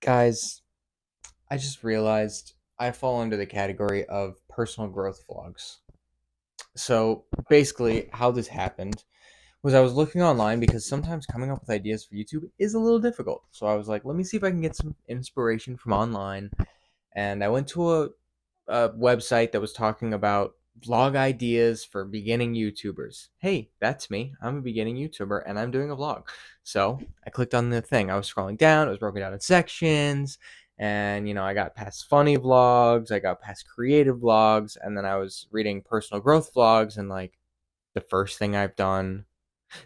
Guys, I just realized I fall under the category of personal growth vlogs. So basically, how this happened was I was looking online because sometimes coming up with ideas for YouTube is a little difficult. So I was like, let me see if I can get some inspiration from online. And I went to a website that was talking about vlog ideas for beginning YouTubers. Hey, that's me. I'm a beginning YouTuber and I'm doing a vlog. So I clicked on the thing. I was scrolling down, it was broken down in sections. And, I got past funny vlogs, I got past creative vlogs, and then I was reading personal growth vlogs and like the first thing I've done,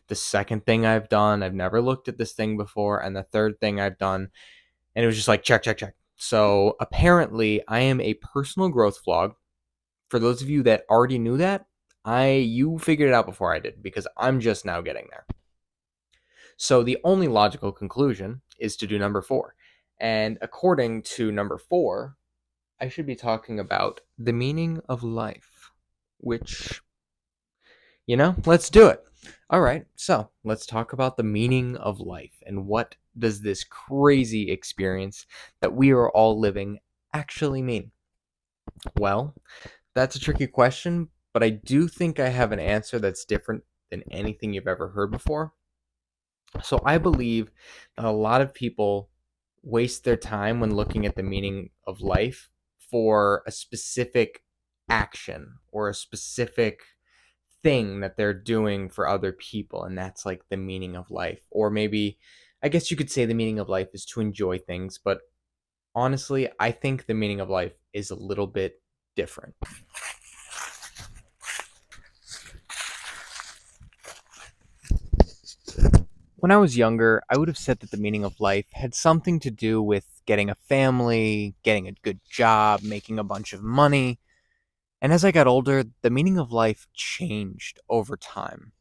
the second thing I've done, I've never looked at this thing before, and the third thing I've done. And it was just like check, check, check. So apparently, I am a personal growth vlog. For those of you that already knew that, you figured it out before I did because I'm just now getting there. So the only logical conclusion is to do number 4. And according to number 4, I should be talking about the meaning of life, which, let's do it. All right, so let's talk about the meaning of life and what does this crazy experience that we are all living actually mean? Well, that's a tricky question, but I do think I have an answer that's different than anything you've ever heard before. So I believe that a lot of people waste their time when looking at the meaning of life for a specific action or a specific thing that they're doing for other people, and that's like the meaning of life. Or maybe I guess you could say the meaning of life is to enjoy things, but honestly, I think the meaning of life is a little bit different. When I was younger, I would have said that the meaning of life had something to do with getting a family, getting a good job, making a bunch of money. And as I got older, the meaning of life changed over time.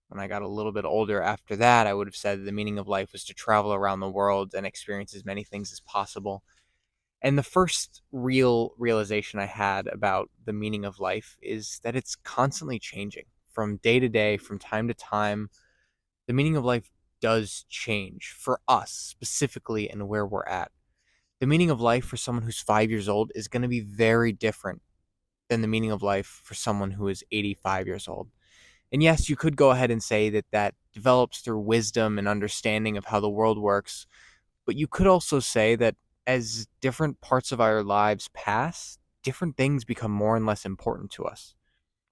When I got a little bit older after that, I would have said the meaning of life was to travel around the world and experience as many things as possible. And the first real realization I had about the meaning of life is that it's constantly changing from day to day, from time to time. The meaning of life does change for us specifically and where we're at. The meaning of life for someone who's 5 years old is going to be very different than the meaning of life for someone who is 85 years old. And yes, you could go ahead and say that that develops through wisdom and understanding of how the world works. But you could also say that as different parts of our lives pass, different things become more and less important to us.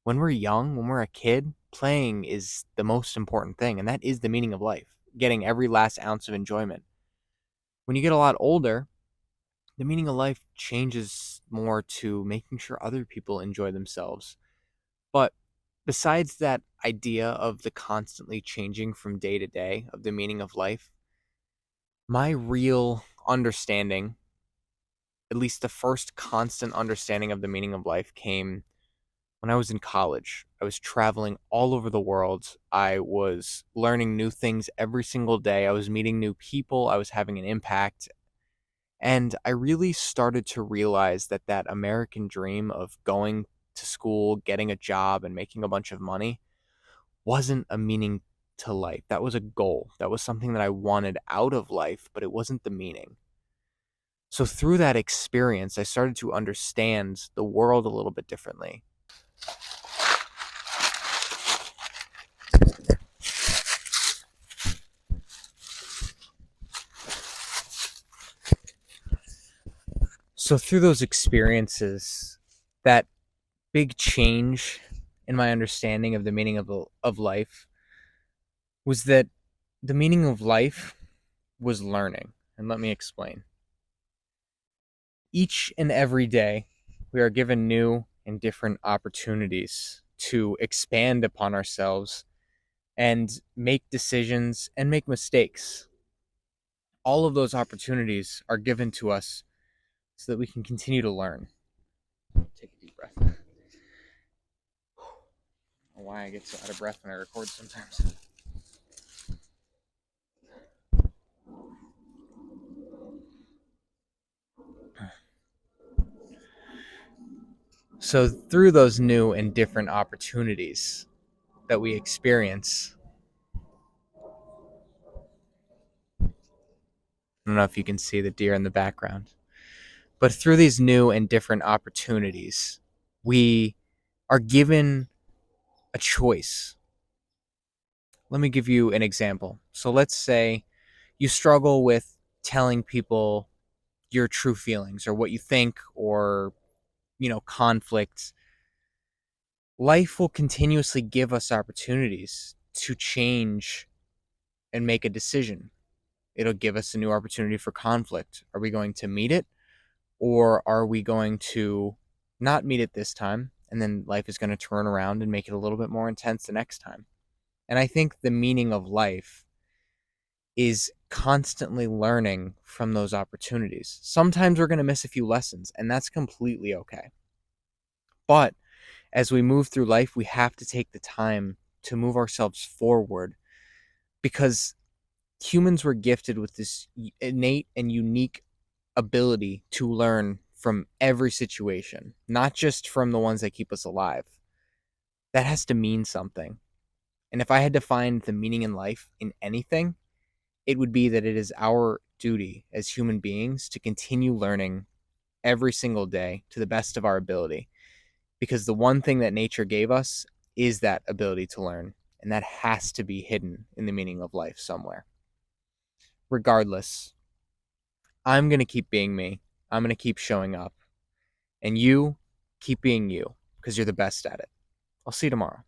When we're young, when we're a kid, playing is the most important thing, and that is the meaning of life, getting every last ounce of enjoyment. When you get a lot older, the meaning of life changes more to making sure other people enjoy themselves. But besides that idea of the constantly changing from day to day of the meaning of life, my real understanding, at least the first constant understanding of the meaning of life, came when I was in college. I was traveling all over the world. I was learning new things every single day. I was meeting new people. I was having an impact. And I really started to realize that that American dream of going to school, getting a job, and making a bunch of money wasn't a meaning to life. That was a goal. That was something that I wanted out of life, but it wasn't the meaning. So through that experience, I started to understand the world a little bit differently. So through those experiences, that big change in my understanding of the meaning of life was that the meaning of life was learning. And let me explain. Each and every day, we are given new and different opportunities to expand upon ourselves and make decisions and make mistakes. All of those opportunities are given to us so that we can continue to learn. Take a deep breath. I don't know why I get so out of breath when I record sometimes. So, through those new and different opportunities that we experience, I don't know if you can see the deer in the background. But through these new and different opportunities, we are given a choice. Let me give you an example. So let's say you struggle with telling people your true feelings or what you think, or conflicts. Life will continuously give us opportunities to change and make a decision. It'll give us a new opportunity for conflict. Are we going to meet it, or are we going to not meet it this time, and then life is going to turn around and make it a little bit more intense the next time? And I think the meaning of life is constantly learning from those opportunities. Sometimes we're going to miss a few lessons, and that's completely okay. But as we move through life, we have to take the time to move ourselves forward, because humans were gifted with this innate and unique ability to learn from every situation, not just from the ones that keep us alive. That has to mean something. And if I had to find the meaning in life in anything, it would be that it is our duty as human beings to continue learning every single day to the best of our ability. Because the one thing that nature gave us is that ability to learn. And that has to be hidden in the meaning of life somewhere. Regardless, I'm going to keep being me. I'm going to keep showing up. And you keep being you, because you're the best at it. I'll see you tomorrow.